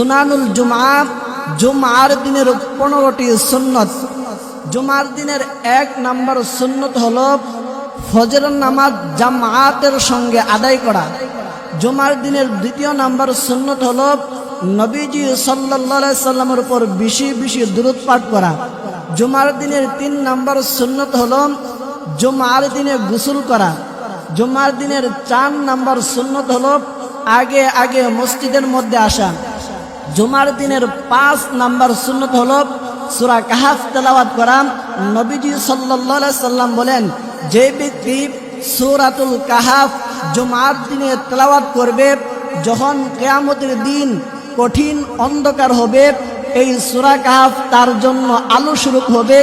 সুনানুল জুমআ, জুমআর দিনের 15টি সুন্নত। জুমআর দিনের 1 নম্বর সুন্নত হলো ফজরের নামাজ জামাতের সঙ্গে আদায় করা। জুমআর দিনের 2 নম্বর সুন্নত হলো নবীজি সাল্লাল্লাহু আলাইহি সাল্লামের উপর বেশি বেশি দুরূদ পাঠ করা। জুমআর দিনের 3 নম্বর সুন্নত হলো জুমআর দিনে গোসল করা। জুমআর দিনের 4 নম্বর সুন্নত হলো আগে আগে মসজিদের মধ্যে আসা। জুমার দিনের 5 নম্বর সুন্নত হলো সূরা কাহাফ তেলাওয়াত করা। নবীজি সাল্লাল্লাহু আলাইহি সাল্লাম বলেন, যে ব্যক্তি সূরাতুল কাহাফ জুমার দিনে তেলাওয়াত করবে, যখন কিয়ামতের দিন কঠিন অন্ধকার হবে, এই সূরা কাহাফ তার জন্য আলো স্বরূপ হবে।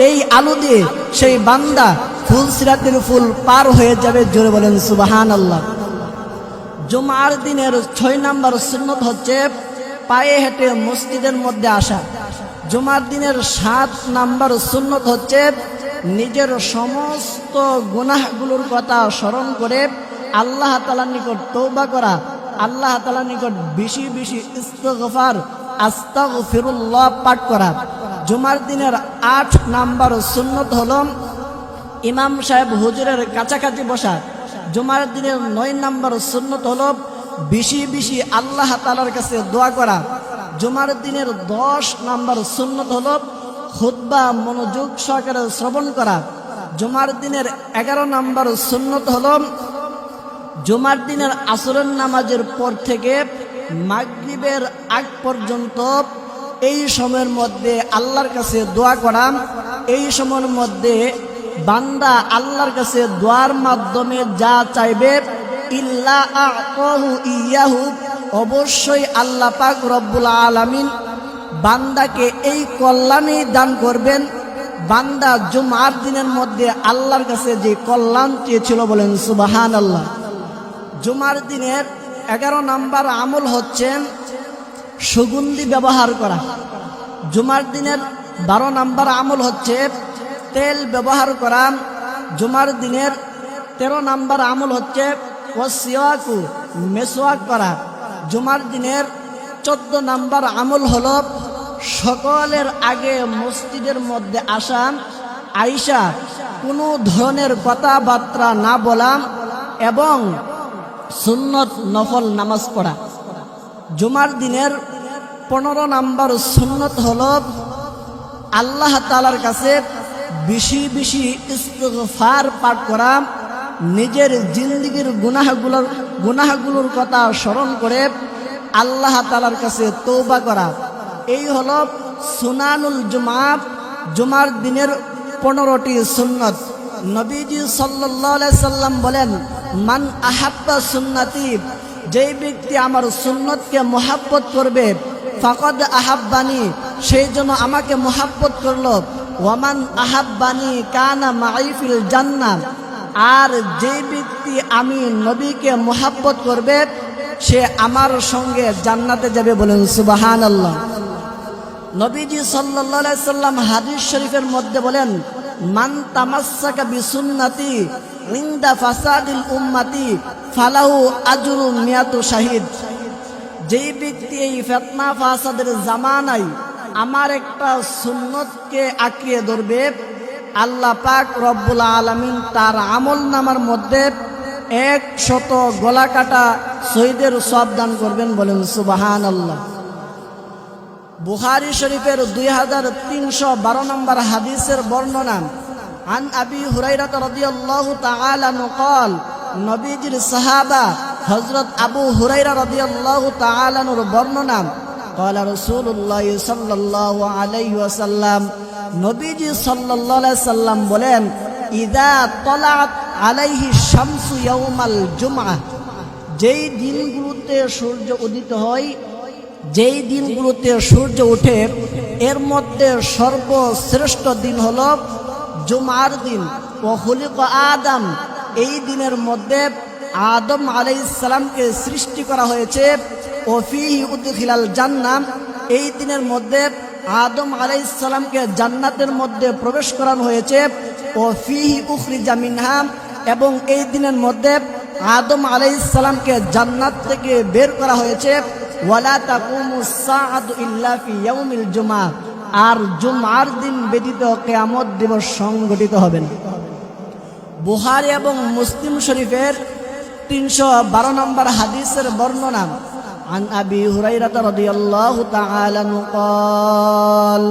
এই আলো দিয়ে সেই বান্দা ফুল সিরাতের ফুল পার হয়ে যাবে। জোরে বলেন সুবহানাল্লাহ। জুমার দিনের 6 নম্বর সুন্নত হচ্ছে পায়ে হেঁটে মসজিদের মধ্যে আসা। জুমার দিনের 7 নম্বর সুন্নত হচ্ছে নিজের সমস্ত গুনাহগুলোর কথা স্মরণ করে আল্লাহ তাআলার নিকট তওবা করা, আল্লাহ তাআলার নিকট বেশি বেশি ইস্তিগফার আস্তাগফিরুল্লাহ পাঠ করা। জুমার দিনের 8 নম্বর সুন্নত হলো ইমাম সাহেব হুজুরের কাছাকাছি বসা। জুমার দিনের 9 নম্বর সুন্নত হলো বেশি বেশি আল্লাহ তাআলার কাছে দোয়া করা। জুমার দিনের 10 নম্বর সুন্নত হলো খুতবা মনোযোগ সহকারে শ্রবণ করা। জুমার দিনের 11 নম্বর সুন্নত হলো জুমার দিনের আসরের নামাজের পর থেকে মাগরিবের আগ পর্যন্ত এই সময়ের মধ্যে আল্লাহর কাছে দোয়া করা। এই সময়ের মধ্যে বান্দা আল্লাহর কাছে দোয়ার মাধ্যমে যা চাইবে ইল্লা আ'তাহু ইয়াহু, অবশ্যই আল্লাহ পাক রব্বুল আলামিন বান্দাকে এই কল্যাণই দান করবেন। বান্দা জুমার দিনের মধ্যে আল্লাহর কাছে যে কল্যাণ চেয়েছিল, বলেন সুবহানাল্লাহ। জুমার দিনের 11 নম্বর আমল হচ্ছে সুগন্ধি ব্যবহার করা। জুমার দিনের 12 নম্বর আমল হচ্ছে তেল ব্যবহার করা। জুমার দিনের 13 নম্বর আমল হচ্ছে ওয়াসিয়াকু, মেসওয়াক করা। জুমার দিনের 14 নম্বর আমল হলো সকলের আগে মসজিদের মধ্যে আসা, আইসা কোনো ধরনের কথাবার্তা না বলা এবং সুন্নত নফল নামাজ পড়া। জুমার দিনের 15 নম্বর সুন্নত হলো আল্লাহ তাআলার কাছে বেশি বেশি ইস্তিগফার পাঠ করা, নিজের জিন্দেগীর গুনাহগুলোর কথা স্মরণ করে আল্লাহ তাআলার কাছে তওবা করা। এই হলো সুনানুল জুমআ, জুমার দিনের 15টি সুন্নত। নবীজি সাল্লাল্লাহু আলাইহি সাল্লাম বলেন, মান আহাব্বা সুন্নতি, যেই ব্যক্তি আমার সুন্নতকে মহব্বত করবে, ফাকাদ আহাব্বানি, সেই জন্য আমাকে মহব্বত করলো। ওয়ামান আহাব্বানি কানা মাই ফিল জান্নাহ, আর যে ব্যক্তি আমি নবীকে মহব্বত করবে, সে আমার সঙ্গে জান্নাতে যাবে। বলেন সুবহানাল্লাহ। নবীজি সাল্লাল্লাহু আলাইহি সাল্লাম হাদিস শরীফের মধ্যে বলেন, মান তামাসসাকা বিসুন্নতি ইনদা ফাসাদিল উম্মতি ফালাহু আজরু মিয়াতু শাহিদ, যেই ব্যক্তি এই ফিতনা ফাসাদের জামানায় আমার একটা সুন্নতকে আঁকড়ে ধরবে, আল্লাহ পাক রব্বুল আলামিন তার আমল নামার মধ্যে 100 গলা কাটা শহীদের সওয়াব দান করবেন। বলেন সুবহানাল্লাহ। বুখারী শরীফের 2312 নম্বর হাদিসের বর্ণনা, আন আবি হুরায়রা রাদিয়াল্লাহু তাআলা আনহু قال, নবীজির সাহাবা হযরত আবু হুরায়রা রাদিয়াল্লাহু তাআলা আনহুর বর্ণনা, قال রাসূলুল্লাহ সাল্লাল্লাহু আলাইহি ওয়াসাল্লাম, নবীজি সাল্লাল্লাহু আলাইহি সাল্লাম বলেন, ইযা তালাত আলাইহি শামসু ইয়াউমাল জুমআহ, যেই দিনগুলোতে সূর্য উদিত হয়, যেই দিনগুলোতে সূর্য ওঠে, এর মধ্যে সর্বশ্রেষ্ঠ দিন হলো জুমার দিন। ও খুলিকা আদম, এই দিনের মধ্যে আদম আলাইহিস সালামকে সৃষ্টি করা হয়েছে। ও ফিহি উদখিলাল জান্নাহ, এই দিনের মধ্যে আদম আলাইহিস সালামকে জান্নাতের মধ্যে প্রবেশ করানো হয়েছে। ও ফিহি উখরিজা মিনহা, এবং এই দিনের মধ্যে আদম আলাইহিস সালামকে জান্নাত থেকে বের করা হয়েছে। ওয়ালা তাকুমুস সাআতু ইল্লা ফি ইয়াউমিল জুমআহ, আর জুমার দিন ব্যতীত কিয়ামত দিবস সংঘটিত হবে না। বুখারী এবং মুসলিম শরীফের 312 নম্বর হাদিসের বর্ণনা, عن أبي هريرة رضي الله تعالى عنه قال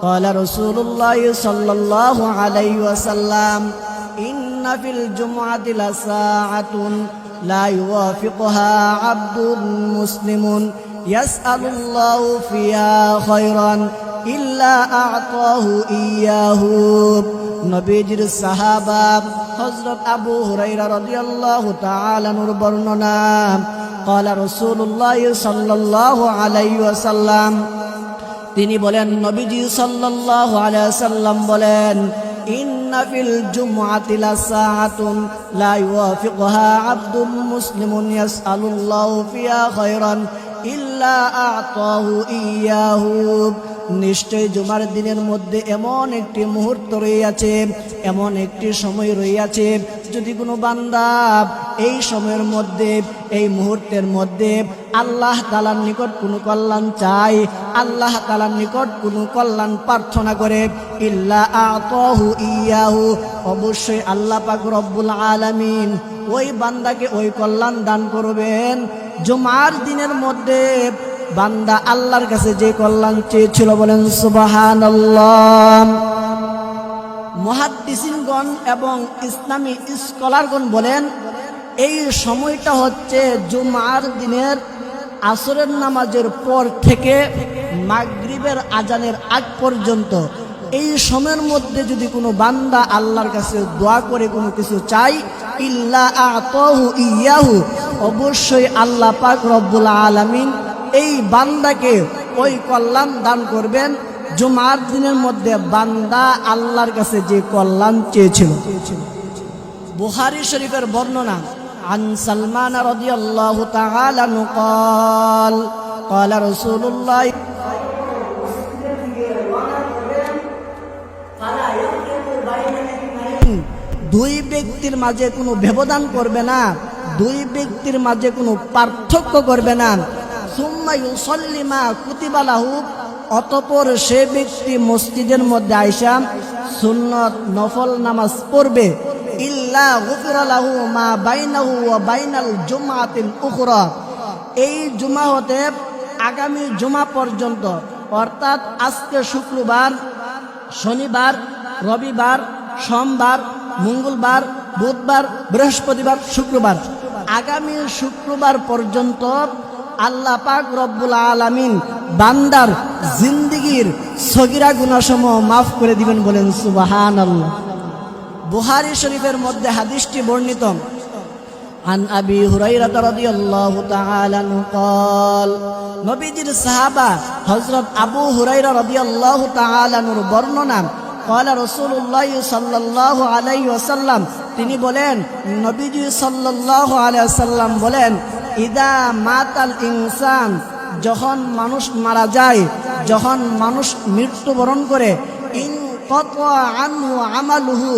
قال رسول الله صلى الله عليه وسلم إن في الجمعة لساعة لا يوافقها عبد مسلم يسأل الله فيها خيرا إلا أعطاه إياه। নবীজির সাহাবা হযরত আবু হুরায়রা রাদিয়াল্লাহু তাআলা আনহুর বর্ণনা, قال رسول الله صلى الله عليه وسلم, তিনি বলেন, নবীজি সাল্লাল্লাহু আলাইহি ওয়াসাল্লাম বলেন, ইন্না ফিল জুমআতি লাসাআতুন লা ইউওয়াফিকুহা আবদুল মুসলিমুন ইয়াসআলুল্লাহু ফিহা খায়রান ইল্লা আ'তাহু ইয়াহু। নিশ্চয় জুমার দিনের মধ্যে এমন একটি মুহূর্ত রয়েছে, এমন একটি সময় রয়েছে, যদি কোনো বান্দা এই সময়ের মধ্যে, এই মুহূর্তের মধ্যে আল্লাহ তাআলার নিকট কোনো কল্যাণ চায়, আল্লাহ তাআলার নিকট কোনো কল্যাণ প্রার্থনা করে, ইল্লা আ'তাহু ইয়াহু, অবশ্যই আল্লাহ পাক রব্বুল আলামিন ওই বান্দাকে ওই কল্যাণ দান করবেন। জুমার দিনের মধ্যে বান্দা আল্লাহর কাছে যে কল্যাণ চেয়েছিল, বলেন সুবহানাল্লাহ। মুহাদ্দিসিনগণ এবং ইসলামী স্কলারগণ বলেন, এই সময়টা হচ্ছে জুমার দিনের আসরের নামাজের পর থেকে মাগরিবের আজানের আগ পর্যন্ত। এই সময়ের মধ্যে যদি কোনো বান্দা আল্লাহর কাছে দোয়া করে কোনো কিছু চাই, ইল্লা আ'তাহু ইয়াহু, অবশ্যই আল্লাহ পাক রব্বুল আলামিন এই বান্দাকে ওই কল্যাণ দান করবেন জুমার দিনের মধ্যে বান্দা আল্লাহর কাছে যে কল্যাণ চেয়েছিল। বুখারী শরীফের বর্ণনা, عن سلمان رضي الله تعالى عنه قال قال رسول الله দুই ব্যক্তির মাঝে কোনো ব্যবধান করবে না, দুই ব্যক্তির মাঝে কোনো পার্থক্য করবে না। সুম্মা ইউসাল্লি মা কুতিবা লাহু, অতঃপর সে ব্যক্তি মসজিদের মধ্যে আইসা সুন্নত নফল নামাজ পড়বে, ইল্লা গুফিরা লাহু মা বাইনাহু ওয়া বাইনাল জুমআতিল উখরা, এই জুমা হতে আগামী জুমা পর্যন্ত, অর্থাৎ আজকে শুক্রবার, শনিবার, রবিবার, সোমবার, মঙ্গলবার, বুধবার, বৃহস্পতিবার, শুক্রবার, আগামী শুক্রবার পর্যন্ত আল্লাহ পাক রব্বুল আলামিন বান্দার জিন্দেগীর সগীরা গুনাহসমূহ মাফ করে দিবেন, বলেন সুবহানাল্লাহ। বুখারী শরীফের মধ্যে হাদিসটি বর্ণিত, عن أبي هريرة رضي الله تعالى عنه قال, নবীজির সাহাবা হযরত আবু হুরায়রা রাদিয়াল্লাহু তাআলা আনহুর বর্ণনা, قال رسول الله صلى الله عليه وسلم, তিনি বলেন, নবীজি সাল্লাল্লাহু আলাইহি ওয়াসাল্লাম বলেন, ইদা মাতাল ইনসান, যখন মানুষ মারা যায়, যখন মানুষ মৃত্যুবরণ করে, ইন কাতা আনহু আমালুহু,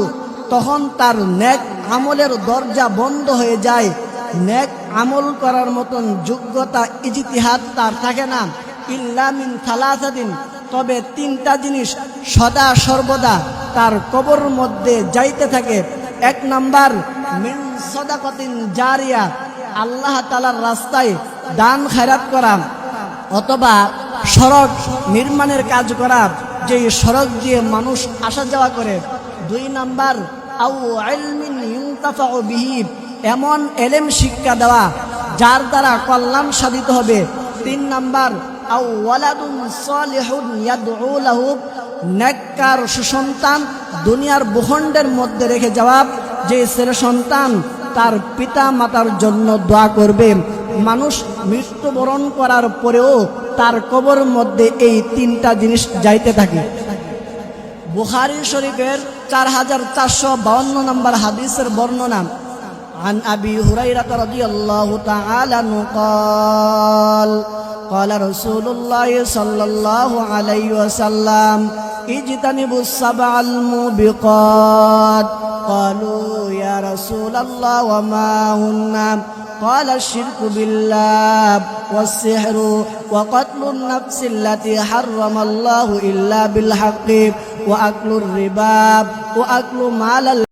তখন তার নেক আমলের দরজা বন্ধ হয়ে যায়, নেক আমল করার মতন যোগ্যতা ইজতিহাদ তার থাকে না, ইল্লা মিন সালাসাতিন, তবে তিনটা জিনিস সদা সর্বদা তার কবর মধ্যে যাইতে থাকে। এক নাম্বার, মিন সাদাকাতিন জারিয়া, আল্লাহ তাআলার রাস্তায় দান খায়রাত করা, অথবা সড়ক নির্মাণের কাজ করা, যে সড়ক দিয়ে মানুষ আসা যাওয়া করে। দুই নাম্বার, আও ইলমিন ইউনতাফাউ বিহি, এমন এলেম শিক্ষা দেওয়া যার দ্বারা কল্যাণ সাধিত হবে। তিন নাম্বার, আও ওয়ালাদুন সালিহুন ইয়াদউ লাহু, নেককার সুসন্তান দুনিয়ার ভূখণ্ডের মধ্যে রেখে যাওয়া, যে ছেলে সন্তান তার পিতা মাতার জন্য দোয়া করবে। মানুষ মৃত্যুবরণ করার পরেও তার কবর মধ্যে এই তিনটা জিনিস যাইতে থাকে। বুখারী শরীফের 4452 নম্বর হাদিসের বর্ণনা, عن أبي هريرة رضي الله تعالى عنه قال قال رسول الله صلى الله عليه وسلم اجتنبوا السبع الموبقات قالوا يا رسول الله وما هن قال الشرك بالله والسحر وقتل النفس التي حرم الله إلا بالحق وأكل الربا وأكل مال